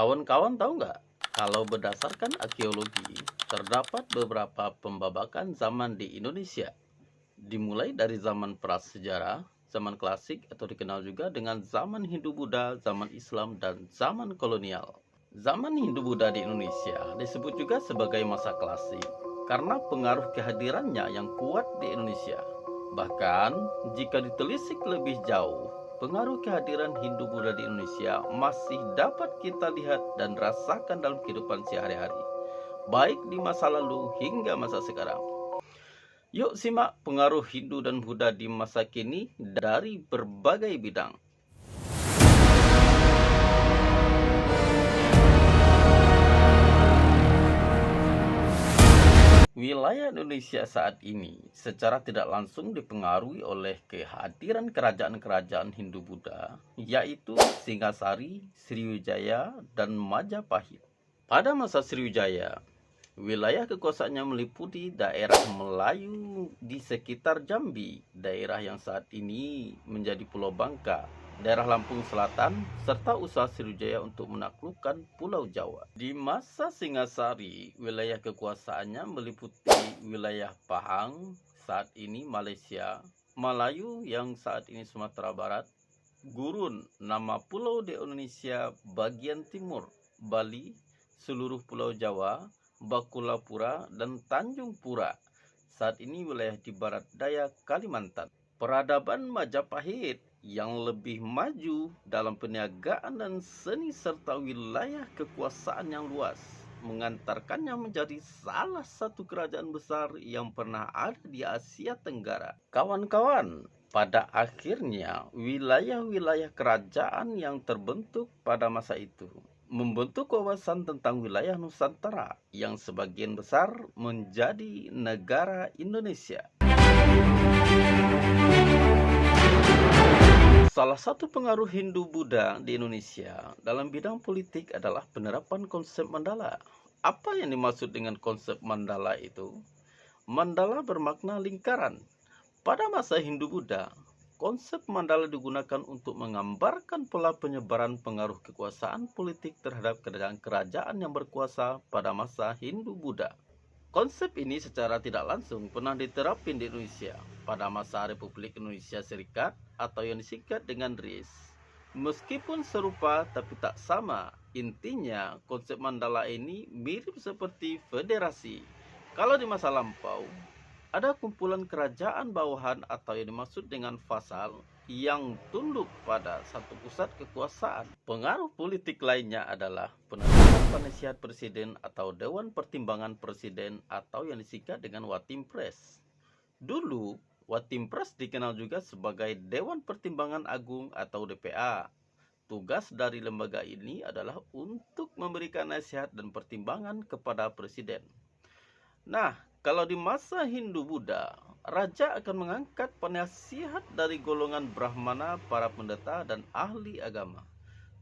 Kawan-kawan tahu nggak? Kalau berdasarkan arkeologi, terdapat beberapa pembabakan zaman di Indonesia. Dimulai dari zaman prasejarah, zaman klasik atau dikenal juga dengan zaman Hindu-Buddha, zaman Islam, dan zaman kolonial. Zaman Hindu-Buddha di Indonesia disebut juga sebagai masa klasik karena pengaruh kehadirannya yang kuat di Indonesia. Bahkan, jika ditelisik lebih jauh, pengaruh kehadiran Hindu-Buddha di Indonesia masih dapat kita lihat dan rasakan dalam kehidupan sehari-hari, baik di masa lalu hingga masa sekarang. Yuk simak pengaruh Hindu dan Buddha di masa kini dari berbagai bidang. Wilayah Indonesia saat ini secara tidak langsung dipengaruhi oleh kehadiran kerajaan-kerajaan Hindu-Buddha, yaitu Singasari, Sriwijaya, dan Majapahit. Pada masa Sriwijaya, wilayah kekuasaannya meliputi daerah Melayu di sekitar Jambi, daerah yang saat ini menjadi Pulau Bangka, daerah Lampung Selatan, serta usaha Sriwijaya untuk menaklukkan Pulau Jawa. Di masa Singasari, wilayah kekuasaannya meliputi wilayah Pahang, saat ini Malaysia, Melayu yang saat ini Sumatera Barat, Gurun, nama pulau di Indonesia bagian timur, Bali, seluruh Pulau Jawa, Bakulapura, dan Tanjung Pura. Saat ini wilayah di barat daya Kalimantan. Peradaban Majapahit yang lebih maju dalam perniagaan dan seni serta wilayah kekuasaan yang luas mengantarkannya menjadi salah satu kerajaan besar yang pernah ada di Asia Tenggara. Kawan-kawan, pada akhirnya wilayah-wilayah kerajaan yang terbentuk pada masa itu membentuk wawasan tentang wilayah Nusantara yang sebagian besar menjadi negara Indonesia. Salah satu pengaruh Hindu-Buddha di Indonesia dalam bidang politik adalah penerapan konsep mandala. Apa yang dimaksud dengan konsep mandala itu? Mandala bermakna lingkaran. Pada masa Hindu-Buddha, konsep mandala digunakan untuk menggambarkan pola penyebaran pengaruh kekuasaan politik terhadap kerajaan yang berkuasa pada masa Hindu-Buddha. Konsep ini secara tidak langsung pernah diterapkan di Indonesia pada masa Republik Indonesia Serikat atau yang disingkat dengan RIS. Meskipun serupa tapi tak sama, intinya konsep mandala ini mirip seperti federasi. Kalau di masa lampau, ada kumpulan kerajaan bawahan atau yang dimaksud dengan vasal yang tunduk pada satu pusat kekuasaan. Pengaruh politik lainnya adalah penetapan penasihat presiden atau Dewan Pertimbangan Presiden atau yang disingkat dengan Watimpres. Dulu, Watimpres dikenal juga sebagai Dewan Pertimbangan Agung atau DPA. Tugas dari lembaga ini adalah untuk memberikan nasihat dan pertimbangan kepada presiden. Nah, kalau di masa Hindu-Buddha, raja akan mengangkat penasihat dari golongan Brahmana, para pendeta, dan ahli agama.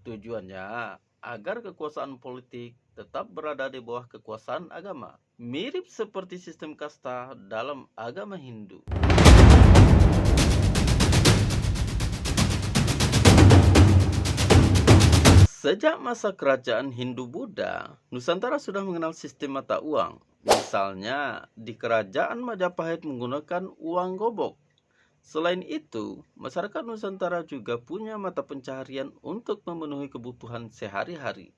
Tujuannya agar kekuasaan politik tetap berada di bawah kekuasaan agama. Mirip seperti sistem kasta dalam agama Hindu. Sejak masa kerajaan Hindu-Buddha, Nusantara sudah mengenal sistem mata uang. Misalnya, di kerajaan Majapahit menggunakan uang gobok. Selain itu, masyarakat Nusantara juga punya mata pencaharian untuk memenuhi kebutuhan sehari-hari.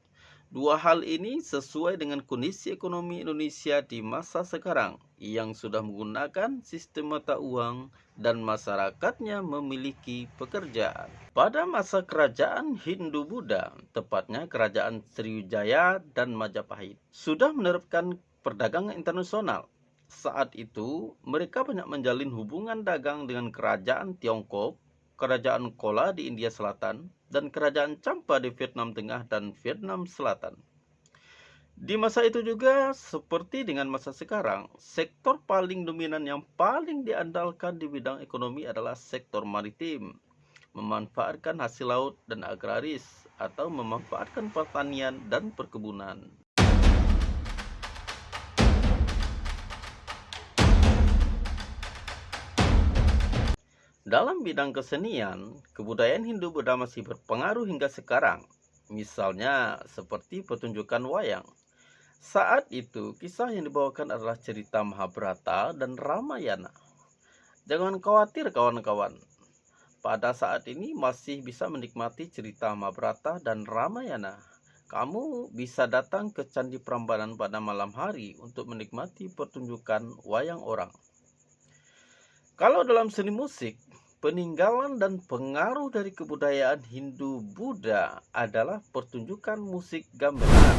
Dua hal ini sesuai dengan kondisi ekonomi Indonesia di masa sekarang yang sudah menggunakan sistem mata uang dan masyarakatnya memiliki pekerjaan. Pada masa kerajaan Hindu-Buddha, tepatnya kerajaan Sriwijaya dan Majapahit, sudah menerapkan perdagangan internasional. Saat itu, mereka banyak menjalin hubungan dagang dengan kerajaan Tiongkok, kerajaan Chola di India Selatan, dan kerajaan Champa di Vietnam Tengah dan Vietnam Selatan. Di masa itu juga, seperti dengan masa sekarang, sektor paling dominan yang paling diandalkan di bidang ekonomi adalah sektor maritim, memanfaatkan hasil laut dan agraris, atau memanfaatkan pertanian dan perkebunan. Dalam bidang kesenian, kebudayaan Hindu-Buddha masih berpengaruh hingga sekarang. Misalnya seperti pertunjukan wayang. Saat itu, kisah yang dibawakan adalah cerita Mahabharata dan Ramayana. Jangan khawatir kawan-kawan, pada saat ini masih bisa menikmati cerita Mahabharata dan Ramayana. Kamu bisa datang ke Candi Prambanan pada malam hari untuk menikmati pertunjukan wayang orang. Kalau dalam seni musik, peninggalan dan pengaruh dari kebudayaan Hindu-Buddha adalah pertunjukan musik gamelan.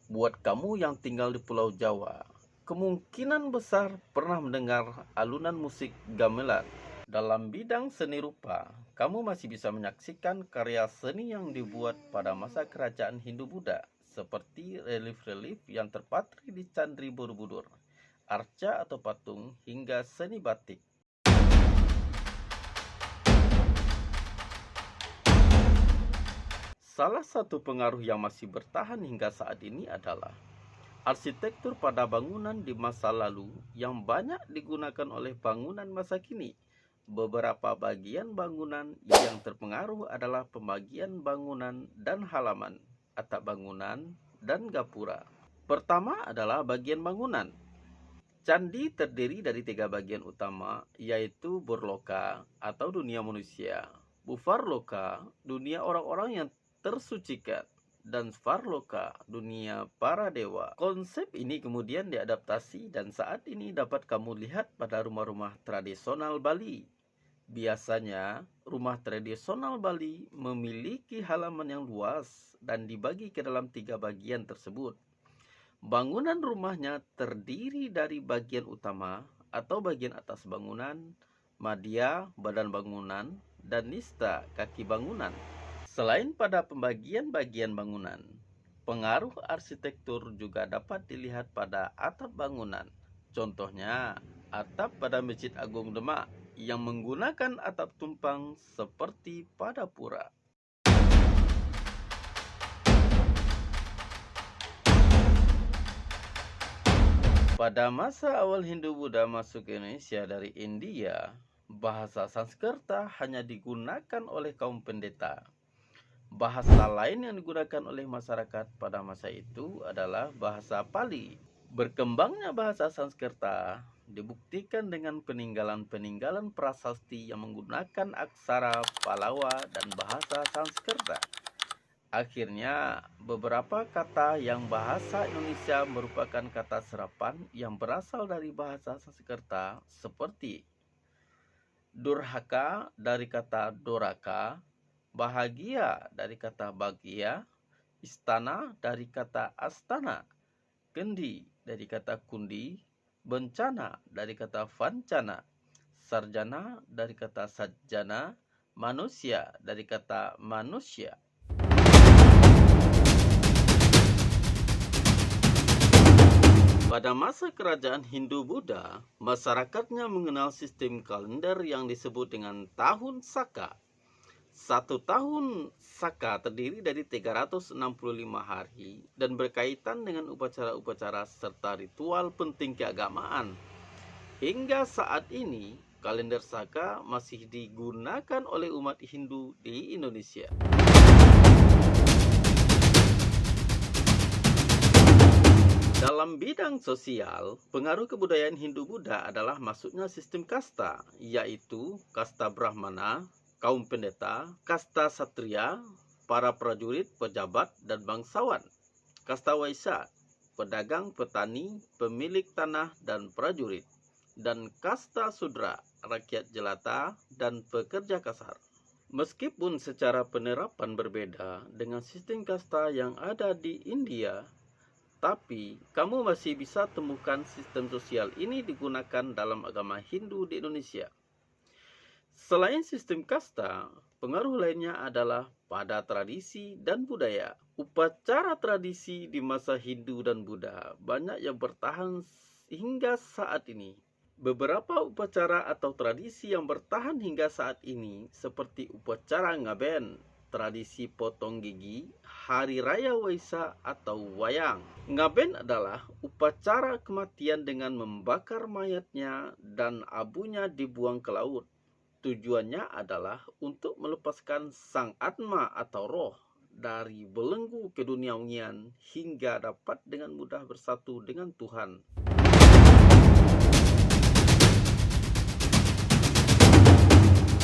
Buat kamu yang tinggal di Pulau Jawa, kemungkinan besar pernah mendengar alunan musik gamelan. Dalam bidang seni rupa, kamu masih bisa menyaksikan karya seni yang dibuat pada masa kerajaan Hindu-Buddha, seperti relief-relief yang terpatri di Candi Borobudur, arca atau patung, hingga seni batik. Salah satu pengaruh yang masih bertahan hingga saat ini adalah arsitektur pada bangunan di masa lalu yang banyak digunakan oleh bangunan masa kini. Beberapa bagian bangunan yang terpengaruh adalah pembagian bangunan dan halaman, atap bangunan, dan gapura. Pertama adalah bagian bangunan. Candi terdiri dari 3 bagian utama, yaitu Burloka atau dunia manusia, Bufarloka, dunia orang-orang yang tersucikan, dan Svarloka, dunia para dewa. Konsep ini kemudian diadaptasi dan saat ini dapat kamu lihat pada rumah-rumah tradisional Bali. Biasanya, rumah tradisional Bali memiliki halaman yang luas dan dibagi ke dalam 3 bagian tersebut. Bangunan rumahnya terdiri dari bagian utama atau bagian atas bangunan, madya, badan bangunan, dan nista, kaki bangunan. Selain pada pembagian-bagian bangunan, pengaruh arsitektur juga dapat dilihat pada atap bangunan. Contohnya, atap pada Masjid Agung Demak yang menggunakan atap tumpang seperti pada pura. Pada masa awal Hindu-Buddha masuk ke Indonesia dari India, bahasa Sanskerta hanya digunakan oleh kaum pendeta. Bahasa lain yang digunakan oleh masyarakat pada masa itu adalah bahasa Pali. Berkembangnya bahasa Sanskerta dibuktikan dengan peninggalan-peninggalan prasasti yang menggunakan aksara Pallava dan bahasa Sanskerta. Akhirnya, beberapa kata yang bahasa Indonesia merupakan kata serapan yang berasal dari bahasa Sanskerta seperti durhaka dari kata doraka, bahagia dari kata bagia, istana dari kata astana, kendi dari kata kundi, bencana dari kata vancana, sarjana dari kata sajjana, manusia dari kata manusia. Pada masa kerajaan Hindu-Buddha, masyarakatnya mengenal sistem kalender yang disebut dengan tahun Saka. Satu tahun Saka terdiri dari 365 hari dan berkaitan dengan upacara-upacara serta ritual penting keagamaan. Hingga saat ini, kalender Saka masih digunakan oleh umat Hindu di Indonesia. Dalam bidang sosial, pengaruh kebudayaan Hindu-Buddha adalah masuknya sistem kasta, yaitu kasta Brahmana, kaum pendeta, kasta Satria, para prajurit, pejabat, dan bangsawan, kasta Waisya, pedagang, petani, pemilik tanah, dan prajurit, dan kasta Sudra, rakyat jelata, dan pekerja kasar. Meskipun secara penerapan berbeda dengan sistem kasta yang ada di India, tapi kamu masih bisa temukan sistem sosial ini digunakan dalam agama Hindu di Indonesia. Selain sistem kasta, pengaruh lainnya adalah pada tradisi dan budaya. Upacara tradisi di masa Hindu dan Buddha banyak yang bertahan hingga saat ini. Beberapa upacara atau tradisi yang bertahan hingga saat ini seperti upacara ngaben, tradisi potong gigi, hari raya Waisak atau wayang. Ngaben adalah upacara kematian dengan membakar mayatnya dan abunya dibuang ke laut. Tujuannya adalah untuk melepaskan sang atma atau roh dari belenggu keduniawian hingga dapat dengan mudah bersatu dengan Tuhan.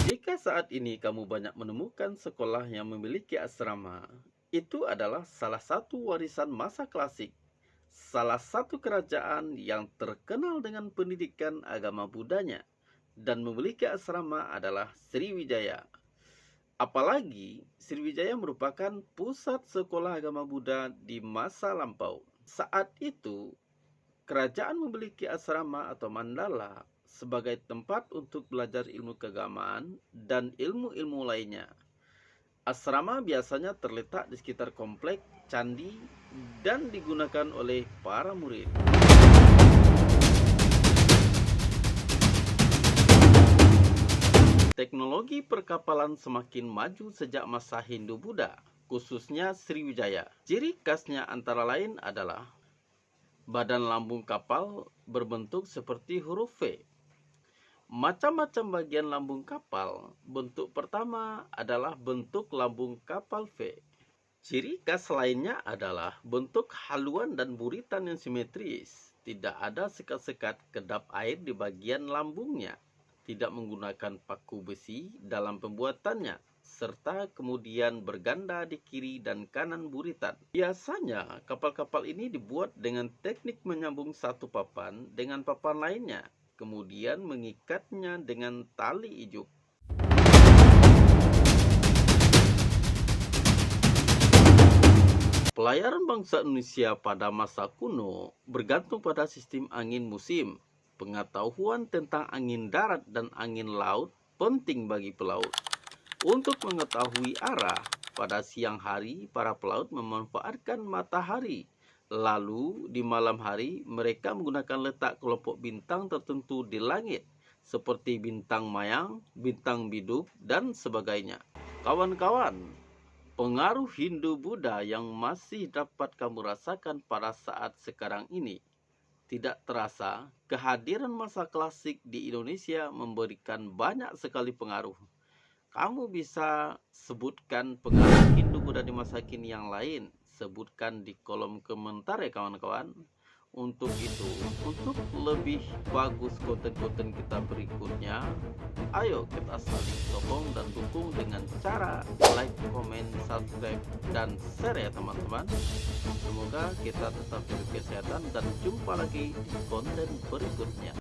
Jika saat ini kamu banyak menemukan sekolah yang memiliki asrama, itu adalah salah satu warisan masa klasik. Salah satu kerajaan yang terkenal dengan pendidikan agama Budanya dan memiliki asrama adalah Sriwijaya. Apalagi Sriwijaya merupakan pusat sekolah agama Buddha di masa lampau. Saat itu, kerajaan memiliki asrama atau mandala sebagai tempat untuk belajar ilmu keagamaan dan ilmu-ilmu lainnya. Asrama biasanya terletak di sekitar komplek candi dan digunakan oleh para murid. Teknologi perkapalan semakin maju sejak masa Hindu-Buddha, khususnya Sriwijaya. Ciri khasnya antara lain adalah badan lambung kapal berbentuk seperti huruf V. Macam-macam bagian lambung kapal. Bentuk pertama adalah bentuk lambung kapal V. Ciri khas lainnya adalah bentuk haluan dan buritan yang simetris. Tidak ada sekat-sekat kedap air di bagian lambungnya. Tidak menggunakan paku besi dalam pembuatannya, serta kemudian berganda di kiri dan kanan buritan. Biasanya kapal-kapal ini dibuat dengan teknik menyambung satu papan dengan papan lainnya, kemudian mengikatnya dengan tali ijuk. Pelayaran bangsa Indonesia pada masa kuno bergantung pada sistem angin musim. Pengetahuan tentang angin darat dan angin laut penting bagi pelaut. Untuk mengetahui arah, pada siang hari para pelaut memanfaatkan matahari. Lalu di malam hari mereka menggunakan letak kelompok bintang tertentu di langit, seperti bintang mayang, bintang biduk, dan sebagainya. Kawan-kawan, pengaruh Hindu-Buddha yang masih dapat kamu rasakan pada saat sekarang ini. Tidak terasa, kehadiran masa klasik di Indonesia memberikan banyak sekali pengaruh. Kamu bisa sebutkan pengaruh Hindu-Buddha di masa kini yang lain. Sebutkan di kolom komentar ya kawan-kawan. Untuk itu, untuk lebih bagus konten-konten kita berikutnya, ayo kita saling sokong dan dukung dengan cara like, komen, subscribe, dan share ya teman-teman. Semoga kita tetap jaga kesehatan dan jumpa lagi di konten berikutnya.